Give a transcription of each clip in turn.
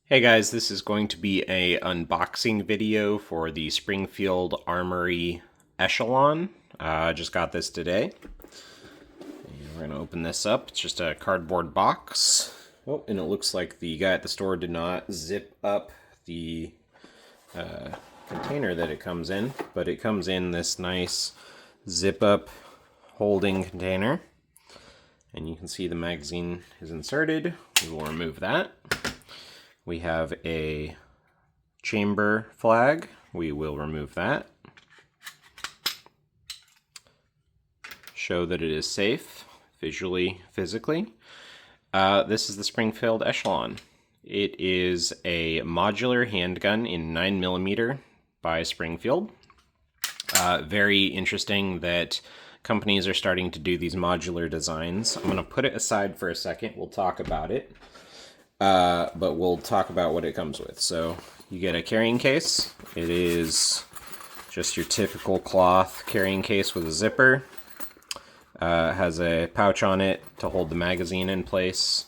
Hey guys, this is going to be a unboxing video for the Springfield Armory Echelon. I just got this today. And we're going to open this up. It's just a cardboard box. Oh, and it looks like the guy at the store did not zip up the container that it comes in, but it comes in this nice zip-up holding container. And you can see the magazine is inserted. We will remove that. We have a chamber flag. We will remove that. Show that it is safe, visually, physically. This is the Springfield Echelon. It is a modular handgun in 9mm by Springfield. Very interesting that companies are starting to do these modular designs. I'm going to put it aside for a second. We'll talk about it. But we'll talk about what it comes with. So you get a carrying case. It is just your typical cloth carrying case with a zipper. Has a pouch on it to hold the magazine in place.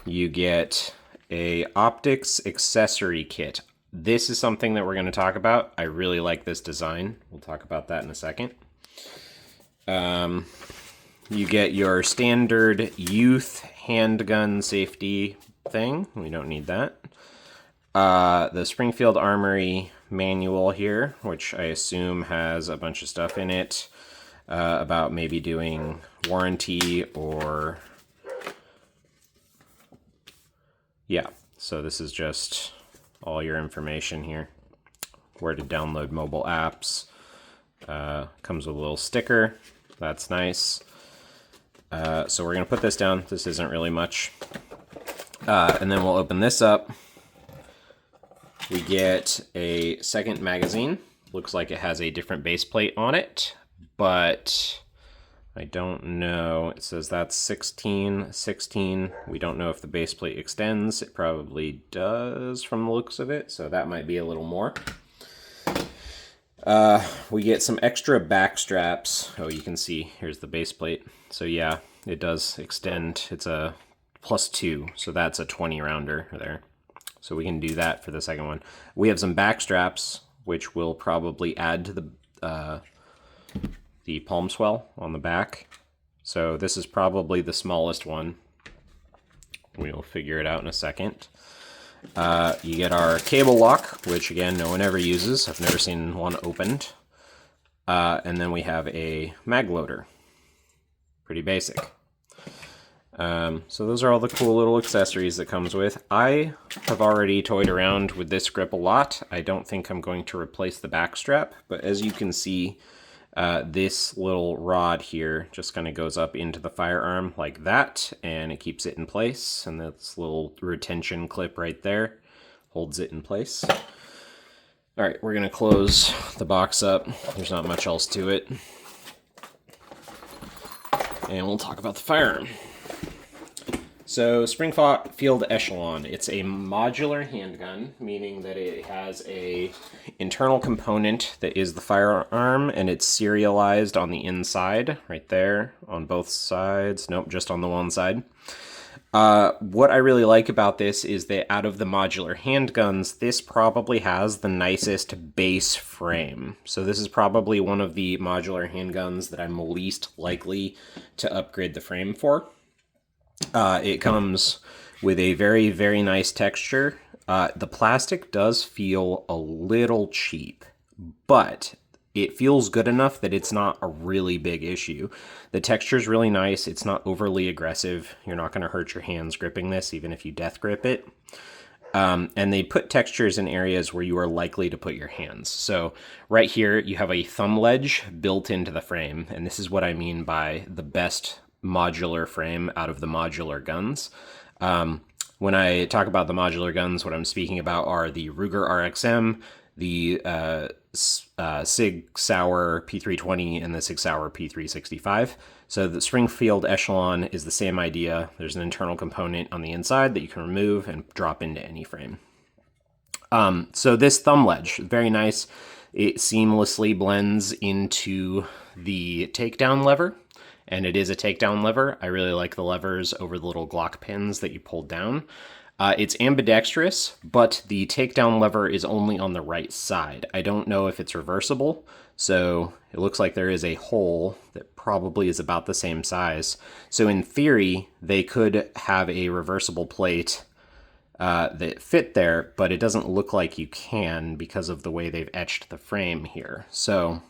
You get a optics accessory kit. This is something that we're going to talk about. I really like this design. We'll talk about that in a second. You get your standard youth handgun safety thing. We don't need that. The Springfield Armory manual here, which I assume has a bunch of stuff in it about maybe doing warranty or... Yeah, so this is just all your information here. Where to download mobile apps. Comes with a little sticker. That's nice. So we're going to put this down. This isn't really much. And then we'll open this up. We get a second magazine. Looks like it has a different base plate on it, but I don't know. It says that's 16. We don't know if the base plate extends. It probably does from the looks of it, so that might be a little more. We get some extra back straps. Oh, you can see, here's the base plate. So yeah, it does extend. It's a +2, so that's a 20 rounder there. So we can do that for the second one. We have some back straps, which will probably add to the palm swell on the back. So this is probably the smallest one. We'll figure it out in a second. You get our cable lock, which again, no one ever uses. I've never seen one opened. And then we have a mag loader. Pretty basic. So those are all the cool little accessories that comes with. I have already toyed around with this grip a lot. I don't think I'm going to replace the back strap, but as you can see, this little rod here just kind of goes up into the firearm like that, and it keeps it in place. And this little retention clip right there holds it in place. All right, we're going to close the box up. There's not much else to it. And we'll talk about the firearm. So Springfield Echelon, it's a modular handgun, meaning that it has a internal component that is the firearm, and it's serialized on the inside, right there, on both sides. Nope, just on the one side. What I really like about this is that out of the modular handguns, this probably has the nicest base frame. So this is probably one of the modular handguns that I'm least likely to upgrade the frame for. It comes with a very, very nice texture. The plastic does feel a little cheap, but it feels good enough that it's not a really big issue. The texture is really nice. It's not overly aggressive. You're not going to hurt your hands gripping this, even if you death grip it. And they put textures in areas where you are likely to put your hands. So right here, you have a thumb ledge built into the frame, and this is what I mean by the best modular frame out of the modular guns. When I talk about the modular guns, what I'm speaking about are the Ruger RXM, the Sig Sauer P320, and the Sig Sauer P365. So the Springfield Echelon is the same idea. There's an internal component on the inside that you can remove and drop into any frame. So this thumb ledge, very nice. It seamlessly blends into the takedown lever. And it is a takedown lever. I really like the levers over the little Glock pins that you pull down. It's ambidextrous, but the takedown lever is only on the right side. I don't know if it's reversible, so it looks like there is a hole that probably is about the same size. So in theory, they could have a reversible plate that fit there, but it doesn't look like you can because of the way they've etched the frame here. So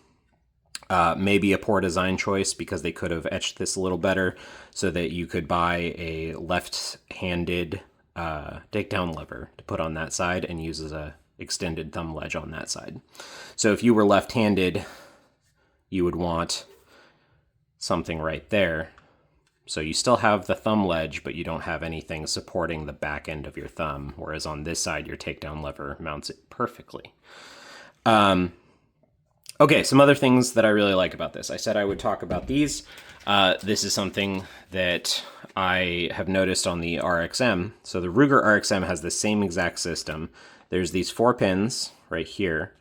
maybe a poor design choice, because they could have etched this a little better so that you could buy a left-handed takedown lever to put on that side and use as a extended thumb ledge on that side. So if you were left-handed, you would want something right there. So you still have the thumb ledge, but you don't have anything supporting the back end of your thumb, whereas on this side, your takedown lever mounts it perfectly. Okay, some other things that I really like about this. I said I would talk about these. This is something that I have noticed on the RXM. So the Ruger RXM has the same exact system. There's these 4 pins right here,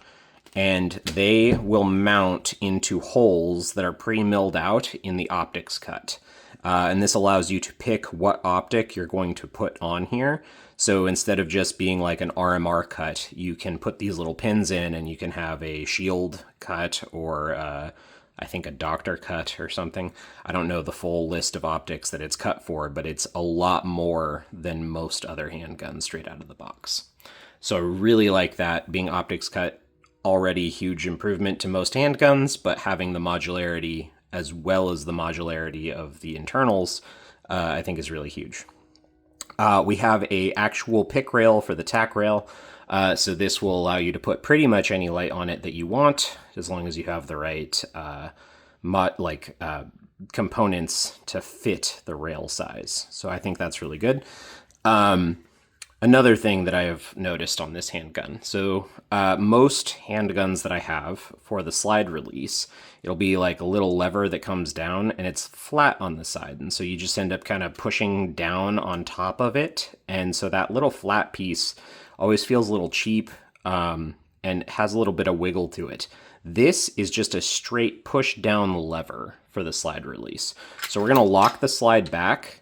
and they will mount into holes that are pre-milled out in the optics cut. And this allows you to pick what optic you're going to put on here. So instead of just being like an RMR cut, you can put these little pins in and you can have a shield cut or I think a doctor cut or something. I don't know the full list of optics that it's cut for, but it's a lot more than most other handguns straight out of the box. So I really like that, being optics cut. Already huge improvement to most handguns, but having the modularity as well as the modularity of the internals, I think is really huge. We have a actual pick rail for the tack rail, so this will allow you to put pretty much any light on it that you want, as long as you have the right components to fit the rail size. So I think that's really good. Another thing that I have noticed on this handgun, so most handguns that I have for the slide release, it'll be like a little lever that comes down and it's flat on the side. And so you just end up kind of pushing down on top of it. And so that little flat piece always feels a little cheap and has a little bit of wiggle to it. This is just a straight push down lever for the slide release. So we're going to lock the slide back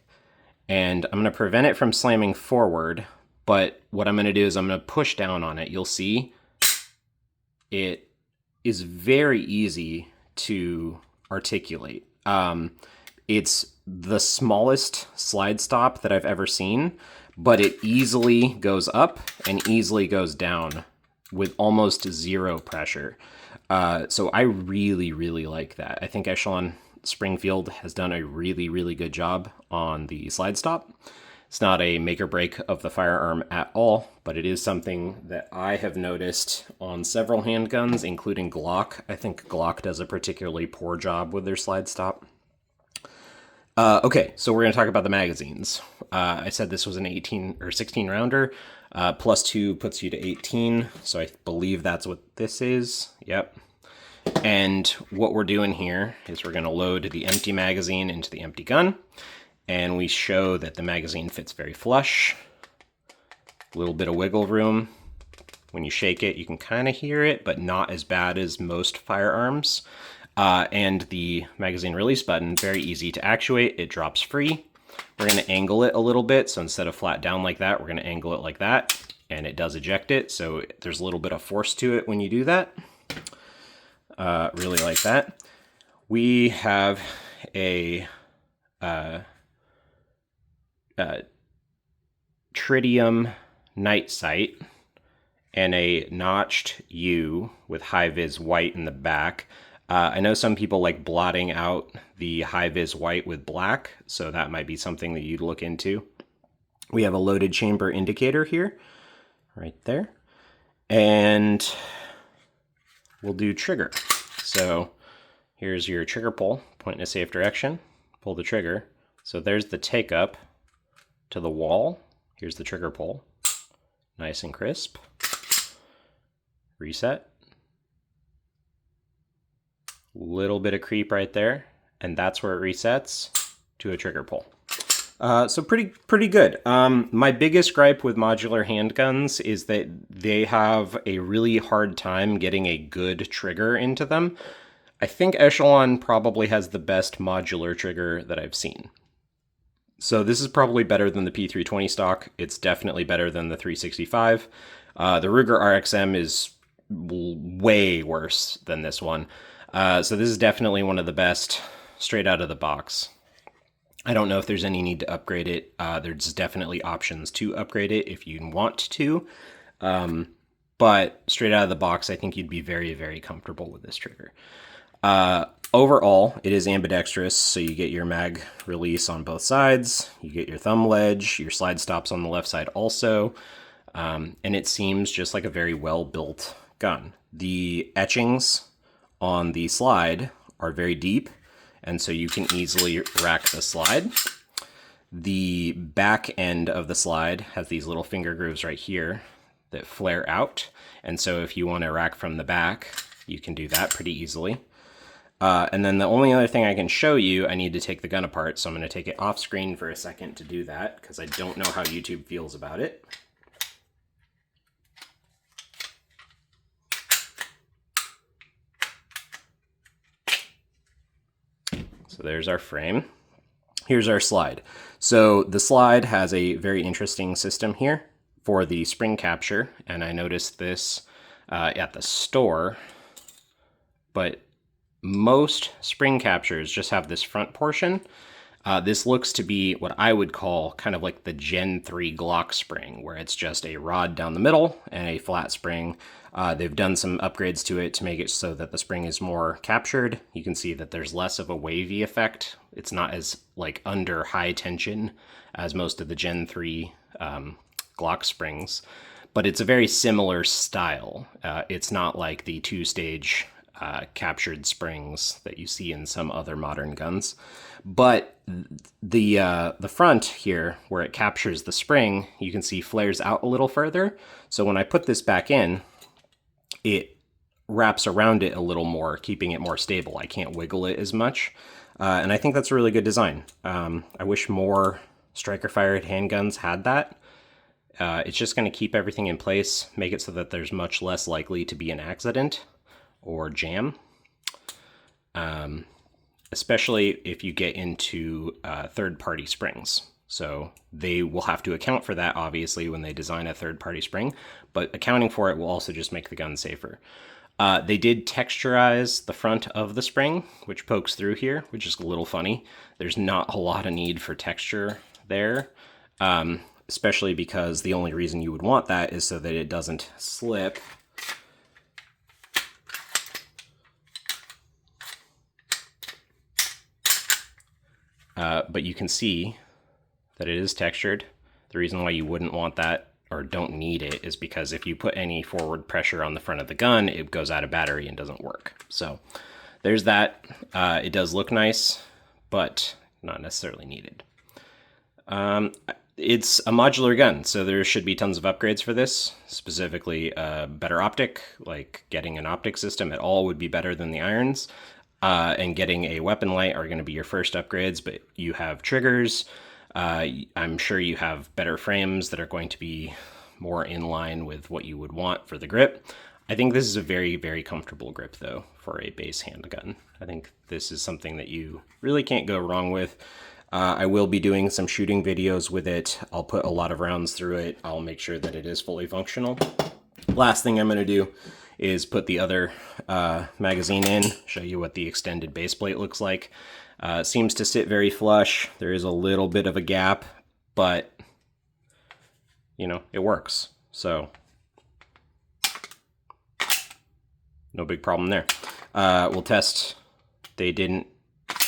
and I'm going to prevent it from slamming forward. But what I'm going to do is I'm going to push down on it. You'll see it is very easy to articulate. It's the smallest slide stop that I've ever seen, but it easily goes up and easily goes down with almost zero pressure. So I really, really like that. I think Echelon Springfield has done a really, really good job on the slide stop. It's not a make or break of the firearm at all, but it is something that I have noticed on several handguns, including Glock. I think Glock does a particularly poor job with their slide stop. Okay, so we're going to talk about the magazines. I said this was an 18 or 16 rounder. Plus 2 puts you to 18, so I believe that's what this is. Yep. And what we're doing here is we're going to load the empty magazine into the empty gun. And we show that the magazine fits very flush. A little bit of wiggle room. When you shake it, you can kind of hear it, but not as bad as most firearms. And the magazine release button, very easy to actuate. It drops free. We're going to angle it a little bit. So instead of flat down like that, we're going to angle it like that. And it does eject it. So there's a little bit of force to it when you do that. Really like that. We have a tritium night sight and a notched U with high-vis white in the back. I know some people like blotting out the high-vis white with black, so that might be something that you'd look into. We have a loaded chamber indicator here, right there. And we'll do trigger. So here's your trigger pull, point in a safe direction, pull the trigger. So there's the take up to the wall. Here's the trigger pull. Nice and crisp. Reset. Little bit of creep right there. And that's where it resets to a trigger pull. So pretty good. My biggest gripe with modular handguns is that they have a really hard time getting a good trigger into them. I think Echelon probably has the best modular trigger that I've seen. So this is probably better than the P320 stock. It's definitely better than the 365. The Ruger RXM is way worse than this one. So this is definitely one of the best straight out of the box. I don't know if there's any need to upgrade it. There's definitely options to upgrade it if you want to. But straight out of the box, I think you'd be very, very comfortable with this trigger. Overall, it is ambidextrous, so you get your mag release on both sides, you get your thumb ledge, your slide stops on the left side also, and it seems just like a very well-built gun. The etchings on the slide are very deep, and so you can easily rack the slide. The back end of the slide has these little finger grooves right here that flare out, and so if you want to rack from the back, you can do that pretty easily. And then the only other thing I can show you, I need to take the gun apart, so I'm going to take it off screen for a second to do that, because I don't know how YouTube feels about it. So there's our frame. Here's our slide. So the slide has a very interesting system here for the spring capture, and I noticed this at the store, but most spring captures just have this front portion. This looks to be what I would call kind of like the Gen 3 Glock spring, where it's just a rod down the middle and a flat spring. They've done some upgrades to it to make it so that the spring is more captured. You can see that there's less of a wavy effect. It's not as like under high tension as most of the Gen 3 Glock springs, but it's a very similar style. It's not like the two-stage captured springs that you see in some other modern guns. But the front here, where it captures the spring, you can see flares out a little further. So when I put this back in, it wraps around it a little more, keeping it more stable. I can't wiggle it as much. And I think that's a really good design. I wish more striker-fired handguns had that. It's just going to keep everything in place, make it so that there's much less likely to be an accident or jam, especially if you get into third-party springs. So they will have to account for that, obviously, when they design a third-party spring, but accounting for it will also just make the gun safer. They did texturize the front of the spring, which pokes through here, which is a little funny. There's not a lot of need for texture there, especially because the only reason you would want that is so that it doesn't slip. But you can see that it is textured. The reason why you wouldn't want that or don't need it is because if you put any forward pressure on the front of the gun, it goes out of battery and doesn't work. So there's that. It does look nice, but not necessarily needed. It's a modular gun, so there should be tons of upgrades for this, specifically better optic, like getting an optic system at all would be better than the irons. And getting a weapon light are going to be your first upgrades, but you have triggers. I'm sure you have better frames that are going to be more in line with what you would want for the grip. I think this is a very, very comfortable grip, though, for a base handgun. I think this is something that you really can't go wrong with. I will be doing some shooting videos with it. I'll put a lot of rounds through it. I'll make sure that it is fully functional. Last thing I'm going to do is put the other magazine in, show you what the extended base plate looks like. It seems to sit very flush. There is a little bit of a gap, but, you know, it works. So, no big problem there. We'll test. They didn't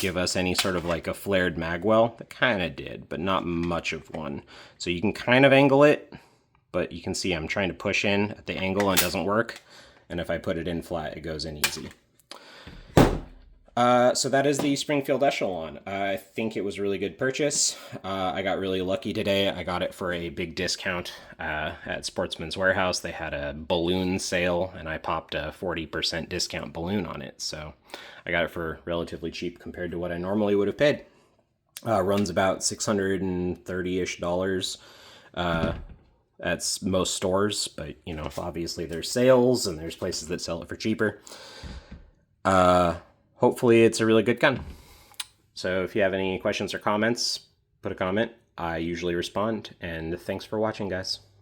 give us any sort of like a flared mag well. They kind of did, but not much of one. So you can kind of angle it, but you can see I'm trying to push in at the angle and it doesn't work. And if I put it in flat, it goes in easy. So that is the Springfield Echelon. I think it was a really good purchase. I got really lucky today. I got it for a big discount at Sportsman's Warehouse. They had a balloon sale, and I popped a 40% discount balloon on it. So I got it for relatively cheap compared to what I normally would have paid. Runs about $630-ish. At most stores, but you know, obviously there's sales and there's places that sell it for cheaper. Hopefully it's a really good gun. So if you have any questions or comments, put a comment. I usually respond, and thanks for watching, guys.